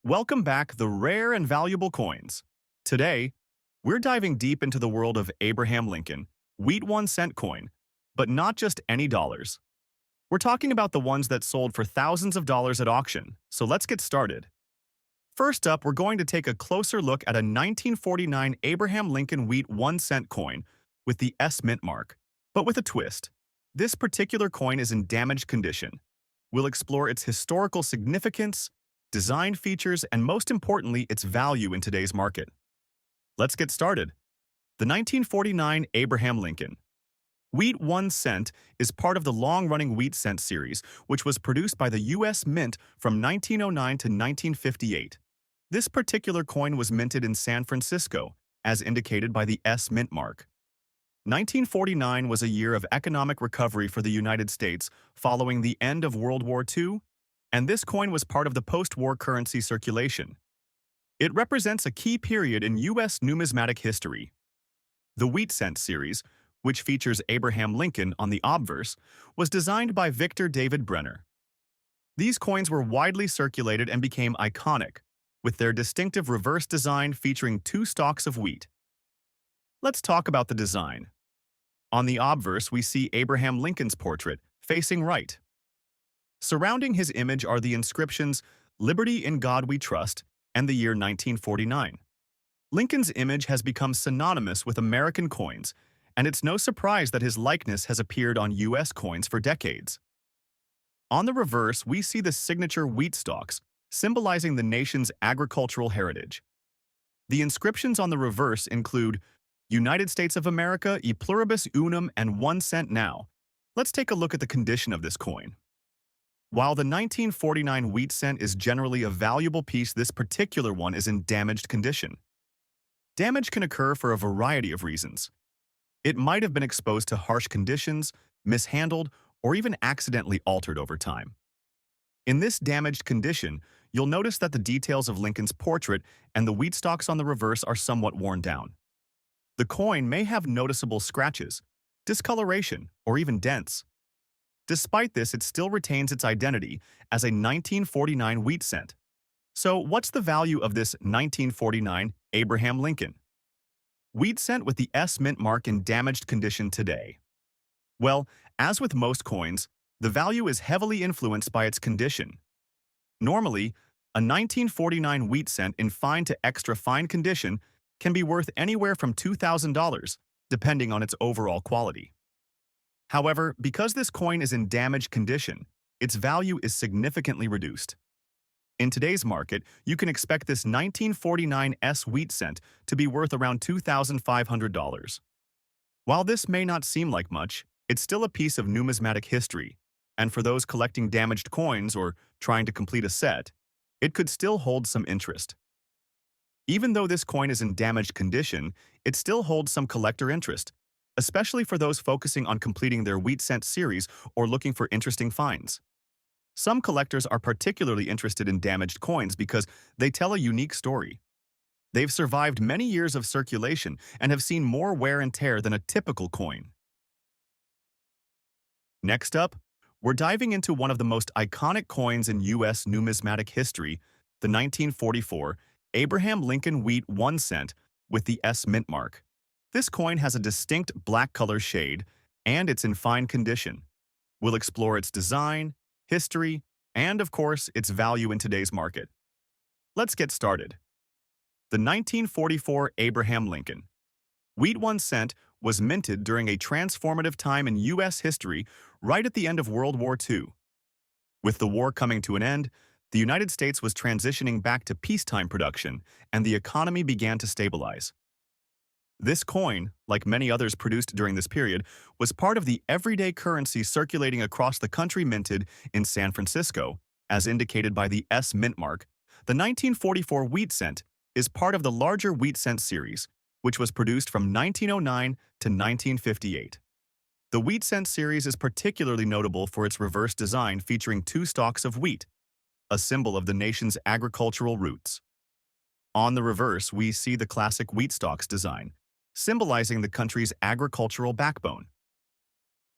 Welcome back, the rare and valuable coins. Today, we're diving deep into the world of Abraham Lincoln, wheat 1 cent coin, but not just any dollars. We're talking about the ones that sold for thousands of dollars at auction, so let's get started. First up, we're going to take a closer look at a 1949 Abraham Lincoln wheat 1 cent coin with the S mint mark, but with a twist. This particular coin is in damaged condition. We'll explore its historical significance, design features, and most importantly, its value in today's market. Let's get started. The 1949 Abraham Lincoln Wheat 1 cent is part of the long-running wheat cent series, which was produced by the U.S. Mint from 1909 to 1958. This particular coin was minted in San Francisco, as indicated by the S mint mark. 1949 was a year of economic recovery for the United States following the end of World War II, and this coin was part of the post-war currency circulation. It represents a key period in U.S. numismatic history. The wheat cent series, which features Abraham Lincoln on the obverse, was designed by Victor David Brenner. These coins were widely circulated and became iconic, with their distinctive reverse design featuring two stalks of wheat. Let's talk about the design. On the obverse, we see Abraham Lincoln's portrait, facing right. Surrounding his image are the inscriptions, "Liberty in God We Trust," and the year 1949. Lincoln's image has become synonymous with American coins, and it's no surprise that his likeness has appeared on U.S. coins for decades. On the reverse, we see the signature wheat stalks, symbolizing the nation's agricultural heritage. The inscriptions on the reverse include United States of America, e pluribus unum, and 1 cent now. Let's take a look at the condition of this coin. While the 1949 wheat cent is generally a valuable piece, this particular one is in damaged condition. Damage can occur for a variety of reasons. It might have been exposed to harsh conditions, mishandled, or even accidentally altered over time. In this damaged condition, you'll notice that the details of Lincoln's portrait and the wheat stalks on the reverse are somewhat worn down. The coin may have noticeable scratches, discoloration, or even dents. Despite this, it still retains its identity as a 1949 wheat cent. So what's the value of this 1949 Abraham Lincoln wheat cent with the S mint mark in damaged condition today? Well, as with most coins, the value is heavily influenced by its condition. Normally, a 1949 wheat cent in fine to extra fine condition can be worth anywhere from $2,000, depending on its overall quality. However, because this coin is in damaged condition, its value is significantly reduced. In today's market, you can expect this 1949 S wheat cent to be worth around $2,500. While this may not seem like much, it's still a piece of numismatic history, and for those collecting damaged coins or trying to complete a set, it could still hold some interest. Even though this coin is in damaged condition, it still holds some collector interest, especially for those focusing on completing their wheat cent series or looking for interesting finds. Some collectors are particularly interested in damaged coins because they tell a unique story. They've survived many years of circulation and have seen more wear and tear than a typical coin. Next up, we're diving into one of the most iconic coins in U.S. numismatic history, the 1944 Abraham Lincoln wheat 1 cent with the S mint mark. This coin has a distinct black color shade, and it's in fine condition. We'll explore its design, history, and of course, its value in today's market. Let's get started. The 1944 Abraham Lincoln wheat 1 cent was minted during a transformative time in U.S. history right at the end of World War II. With the war coming to an end, the United States was transitioning back to peacetime production, and the economy began to stabilize. This coin, like many others produced during this period, was part of the everyday currency circulating across the country minted in San Francisco, as indicated by the S mint mark. The 1944 wheat cent is part of the larger wheat cent series, which was produced from 1909 to 1958. The wheat cent series is particularly notable for its reverse design featuring two stalks of wheat, a symbol of the nation's agricultural roots. On the reverse, we see the classic wheat stalks design, symbolizing the country's agricultural backbone.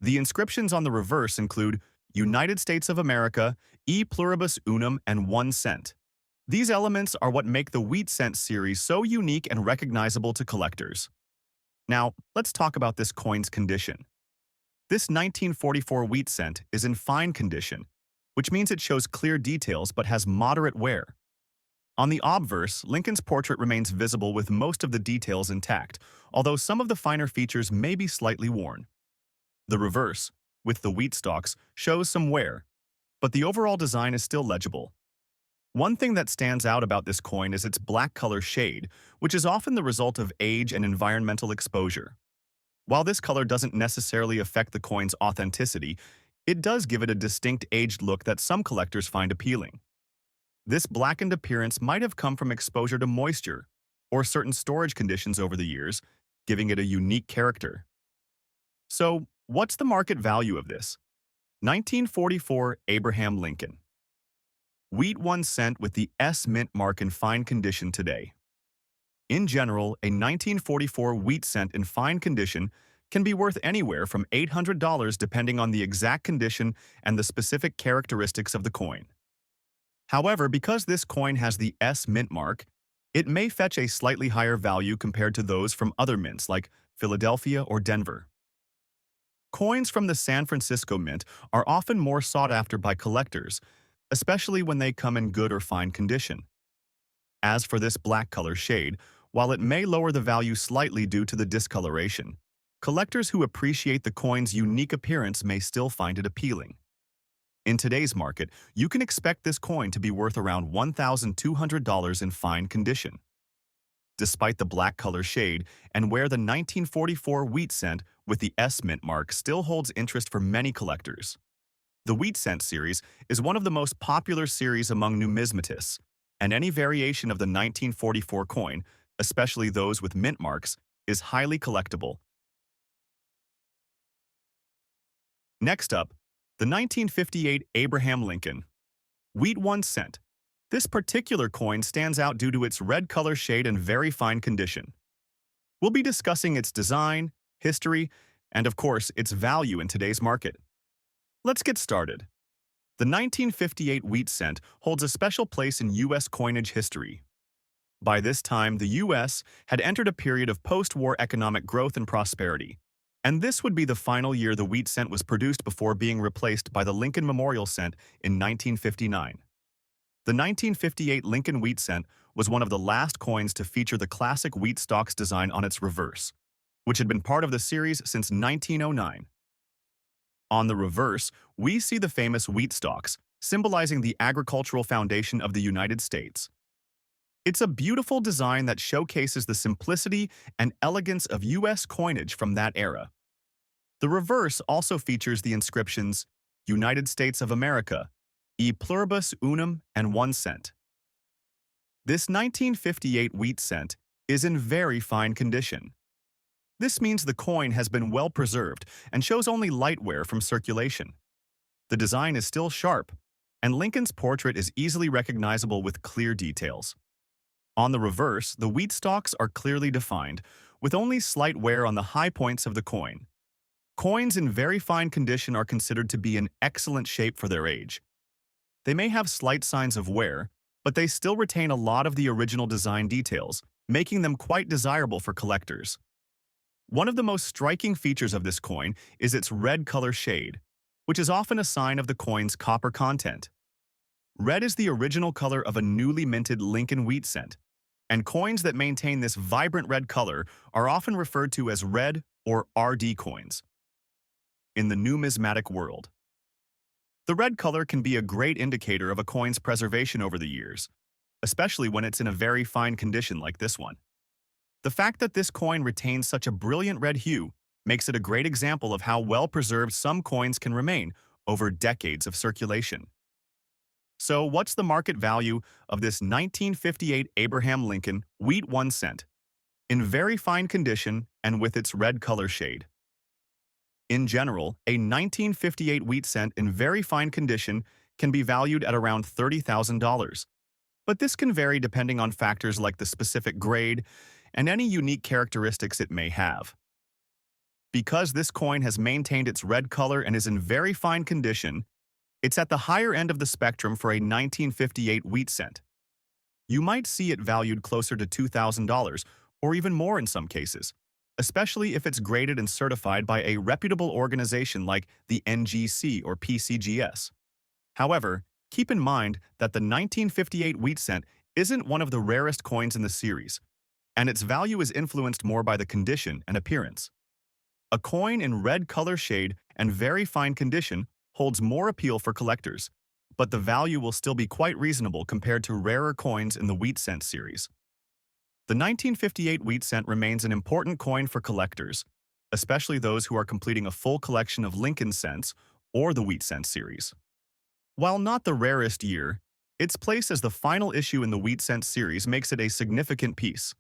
The inscriptions on the reverse include United States of America, e pluribus unum, and 1 cent. These elements are what make the wheat cent series so unique and recognizable to collectors. Now, let's talk about this coin's condition. This 1944 wheat cent is in fine condition, which means it shows clear details but has moderate wear. On the obverse, Lincoln's portrait remains visible with most of the details intact, although some of the finer features may be slightly worn. The reverse, with the wheat stalks, shows some wear, but the overall design is still legible. One thing that stands out about this coin is its black color shade, which is often the result of age and environmental exposure. While this color doesn't necessarily affect the coin's authenticity, it does give it a distinct aged look that some collectors find appealing. This blackened appearance might have come from exposure to moisture or certain storage conditions over the years, giving it a unique character. So, what's the market value of this? 1944 Abraham Lincoln. Wheat 1 cent with the S mint mark in fine condition today. In general, a 1944 wheat cent in fine condition can be worth anywhere from $800 depending on the exact condition and the specific characteristics of the coin. However, because this coin has the S mint mark, it may fetch a slightly higher value compared to those from other mints like Philadelphia or Denver. Coins from the San Francisco Mint are often more sought after by collectors, especially when they come in good or fine condition. As for this black color shade, while it may lower the value slightly due to the discoloration, collectors who appreciate the coin's unique appearance may still find it appealing. In today's market, you can expect this coin to be worth around $1,200 in fine condition. Despite the black color shade and where the 1944 wheat cent with the S mint mark still holds interest for many collectors. The wheat cent series is one of the most popular series among numismatists, and any variation of the 1944 coin, especially those with mint marks, is highly collectible. Next up, the 1958 Abraham Lincoln. Wheat 1 cent. This particular coin stands out due to its red color shade and very fine condition. We'll be discussing its design, history, and of course, its value in today's market. Let's get started. The 1958 wheat cent holds a special place in U.S. coinage history. By this time, the U.S. had entered a period of post-war economic growth and prosperity, and this would be the final year the wheat cent was produced before being replaced by the Lincoln Memorial Cent in 1959. The 1958 Lincoln wheat cent was one of the last coins to feature the classic wheat stalks design on its reverse, which had been part of the series since 1909. On the reverse, we see the famous wheat stalks, symbolizing the agricultural foundation of the United States. It's a beautiful design that showcases the simplicity and elegance of U.S. coinage from that era. The reverse also features the inscriptions, United States of America, E pluribus unum, and 1 cent. This 1958 wheat cent is in very fine condition. This means the coin has been well preserved and shows only light wear from circulation. The design is still sharp, and Lincoln's portrait is easily recognizable with clear details. On the reverse, the wheat stalks are clearly defined, with only slight wear on the high points of the coin. Coins in very fine condition are considered to be in excellent shape for their age. They may have slight signs of wear, but they still retain a lot of the original design details, making them quite desirable for collectors. One of the most striking features of this coin is its red color shade, which is often a sign of the coin's copper content. Red is the original color of a newly minted Lincoln wheat cent, and coins that maintain this vibrant red color are often referred to as red or RD coins. In the numismatic world, the red color can be a great indicator of a coin's preservation over the years, especially when it's in a very fine condition like this one. The fact that this coin retains such a brilliant red hue makes it a great example of how well preserved some coins can remain over decades of circulation. So, what's the market value of this 1958 Abraham Lincoln wheat 1 cent, in very fine condition and with its red color shade? In general, a 1958 wheat cent in very fine condition can be valued at around $30,000, but this can vary depending on factors like the specific grade and any unique characteristics it may have. Because this coin has maintained its red color and is in very fine condition, it's at the higher end of the spectrum for a 1958 wheat cent. You might see it valued closer to $2,000 or even more in some cases, especially if it's graded and certified by a reputable organization like the NGC or PCGS. However, keep in mind that the 1958 wheat cent isn't one of the rarest coins in the series, and its value is influenced more by the condition and appearance. A coin in red color shade and very fine condition holds more appeal for collectors, but the value will still be quite reasonable compared to rarer coins in the wheat cent series. The 1958 wheat cent remains an important coin for collectors, especially those who are completing a full collection of Lincoln cents or the wheat cent series. While not the rarest year, its place as the final issue in the wheat cent series makes it a significant piece.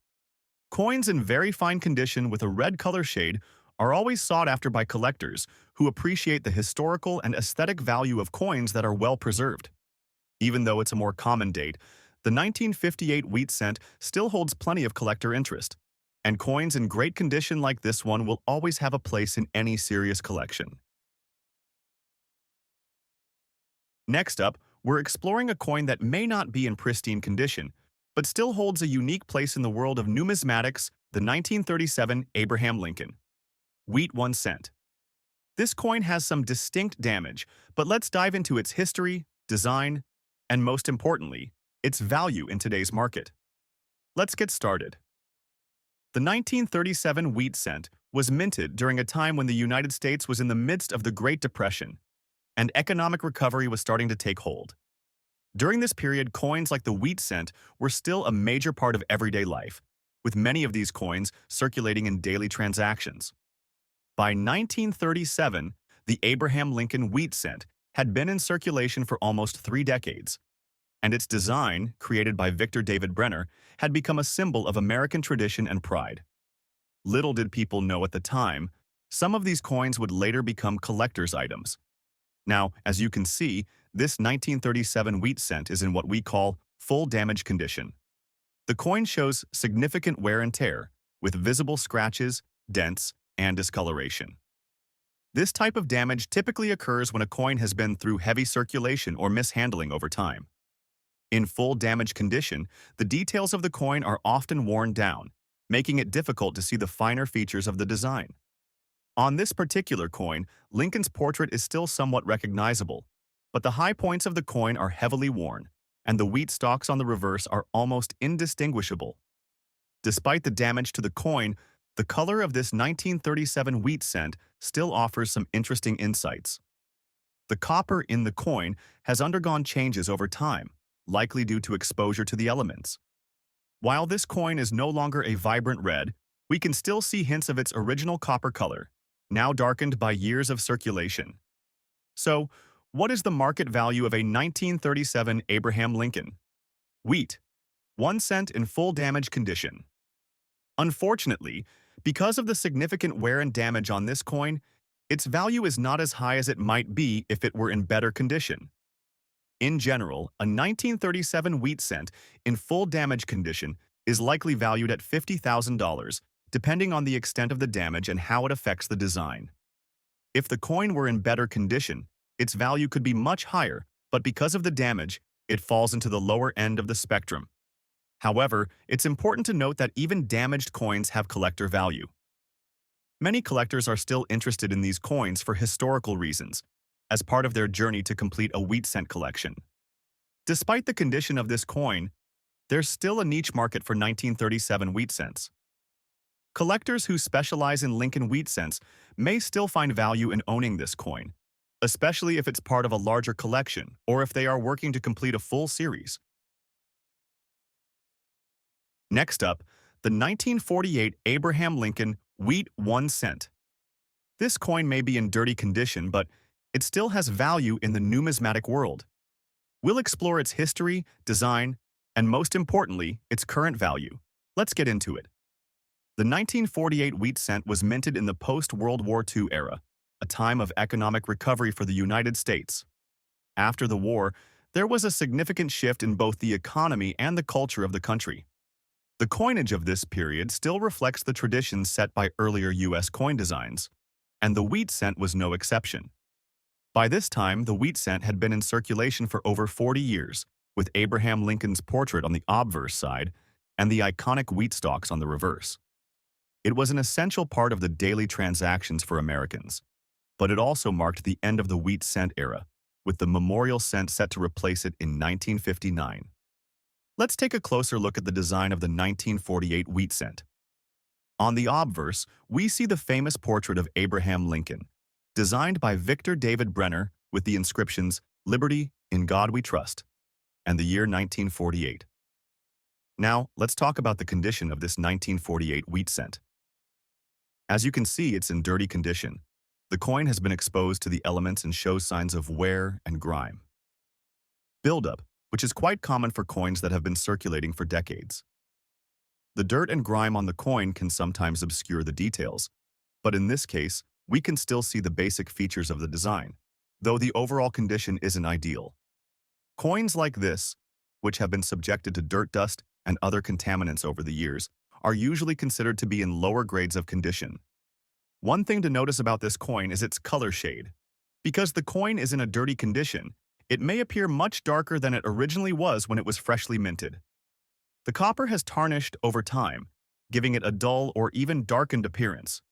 Coins in very fine condition with a red color shade are always sought after by collectors who appreciate the historical and aesthetic value of coins that are well preserved. Even though it's a more common date, the 1958 wheat cent still holds plenty of collector interest, and coins in great condition like this one will always have a place in any serious collection. Next up, we're exploring a coin that may not be in pristine condition, but still holds a unique place in the world of numismatics, the 1937 Abraham Lincoln wheat 1 cent. This coin has some distinct damage, but let's dive into its history, design, and most importantly, its value in today's market. Let's get started. The 1937 wheat cent was minted during a time when the United States was in the midst of the Great Depression, and economic recovery was starting to take hold. During this period, coins like the wheat cent were still a major part of everyday life, with many of these coins circulating in daily transactions. By 1937, the Abraham Lincoln wheat cent had been in circulation for almost 3 decades, and its design, created by Victor David Brenner, had become a symbol of American tradition and pride. Little did people know at the time, some of these coins would later become collector's items. Now, as you can see, this 1937 wheat cent is in what we call full damage condition. The coin shows significant wear and tear, with visible scratches, dents, and discoloration. This type of damage typically occurs when a coin has been through heavy circulation or mishandling over time. In full damage condition, the details of the coin are often worn down, making it difficult to see the finer features of the design. On this particular coin, Lincoln's portrait is still somewhat recognizable, but the high points of the coin are heavily worn, and the wheat stalks on the reverse are almost indistinguishable. Despite the damage to the coin, the color of this 1937 wheat cent still offers some interesting insights. The copper in the coin has undergone changes over time, likely due to exposure to the elements. While this coin is no longer a vibrant red, we can still see hints of its original copper color, now darkened by years of circulation. So, what is the market value of a 1937 Abraham Lincoln wheat 1 cent in full damage condition? Unfortunately, because of the significant wear and damage on this coin, its value is not as high as it might be if it were in better condition. In general, a 1937 wheat cent in full damage condition is likely valued at $50,000, depending on the extent of the damage and how it affects the design. If the coin were in better condition, its value could be much higher, but because of the damage, it falls into the lower end of the spectrum. However, it's important to note that even damaged coins have collector value. Many collectors are still interested in these coins for historical reasons, as part of their journey to complete a wheat cent collection. Despite the condition of this coin, there's still a niche market for 1937 wheat cents. Collectors who specialize in Lincoln wheat cents may still find value in owning this coin, especially if it's part of a larger collection or if they are working to complete a full series. Next up, the 1948 Abraham Lincoln wheat 1 cent. This coin may be in dirty condition, but it still has value in the numismatic world. We'll explore its history, design, and most importantly, its current value. Let's get into it. The 1948 wheat cent was minted in the post-World War II era, a time of economic recovery for the United States. After the war, there was a significant shift in both the economy and the culture of the country. The coinage of this period still reflects the traditions set by earlier U.S. coin designs, and the wheat cent was no exception. By this time, the wheat cent had been in circulation for over 40 years, with Abraham Lincoln's portrait on the obverse side and the iconic wheat stalks on the reverse. It was an essential part of the daily transactions for Americans, but it also marked the end of the wheat cent era, with the memorial cent set to replace it in 1959. Let's take a closer look at the design of the 1948 wheat cent. On the obverse, we see the famous portrait of Abraham Lincoln, designed by Victor David Brenner with the inscriptions, "Liberty, in God we trust," and the year 1948. Now, let's talk about the condition of this 1948 wheat cent. As you can see, it's in dirty condition. The coin has been exposed to the elements and shows signs of wear and grime. Buildup, which is quite common for coins that have been circulating for decades. The dirt and grime on the coin can sometimes obscure the details, but in this case, we can still see the basic features of the design, though the overall condition isn't ideal. Coins like this, which have been subjected to dirt dust and other contaminants over the years, are usually considered to be in lower grades of condition. One thing to notice about this coin is its color shade. Because the coin is in a dirty condition, it may appear much darker than it originally was when it was freshly minted. The copper has tarnished over time, giving it a dull or even darkened appearance.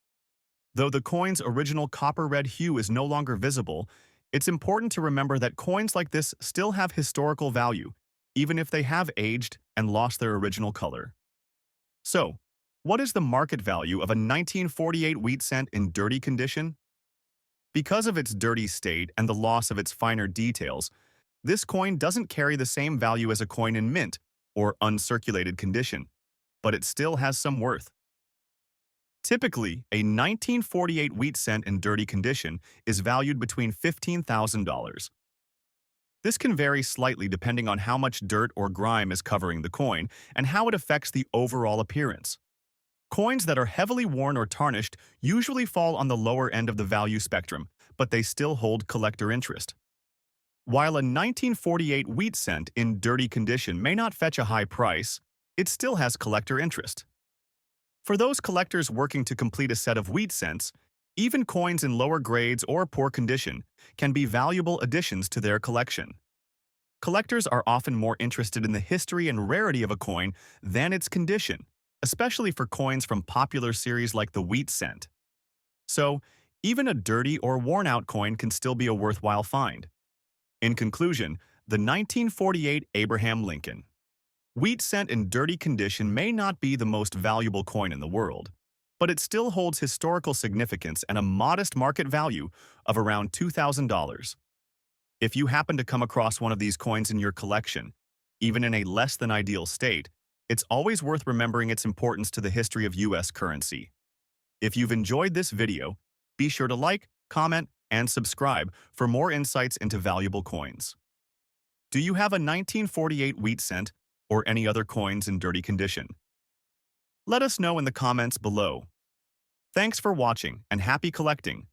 Though the coin's original copper-red hue is no longer visible, it's important to remember that coins like this still have historical value, even if they have aged and lost their original color. So, what is the market value of a 1948 wheat cent in dirty condition? Because of its dirty state and the loss of its finer details, this coin doesn't carry the same value as a coin in mint or uncirculated condition, but it still has some worth. Typically, a 1948 wheat cent in dirty condition is valued between $15,000. This can vary slightly depending on how much dirt or grime is covering the coin and how it affects the overall appearance. Coins that are heavily worn or tarnished usually fall on the lower end of the value spectrum, but they still hold collector interest. While a 1948 wheat cent in dirty condition may not fetch a high price, it still has collector interest. For those collectors working to complete a set of wheat cents, even coins in lower grades or poor condition can be valuable additions to their collection. Collectors are often more interested in the history and rarity of a coin than its condition, especially for coins from popular series like the wheat cent. So, even a dirty or worn-out coin can still be a worthwhile find. In conclusion, the 1948 Abraham Lincoln wheat cent in dirty condition may not be the most valuable coin in the world, but it still holds historical significance and a modest market value of around $2,000. If you happen to come across one of these coins in your collection, even in a less than ideal state, it's always worth remembering its importance to the history of U.S. currency. If you've enjoyed this video, be sure to like, comment, and subscribe for more insights into valuable coins. Do you have a 1948 wheat cent or any other coins in dirty condition? Let us know in the comments below. Thanks for watching and happy collecting.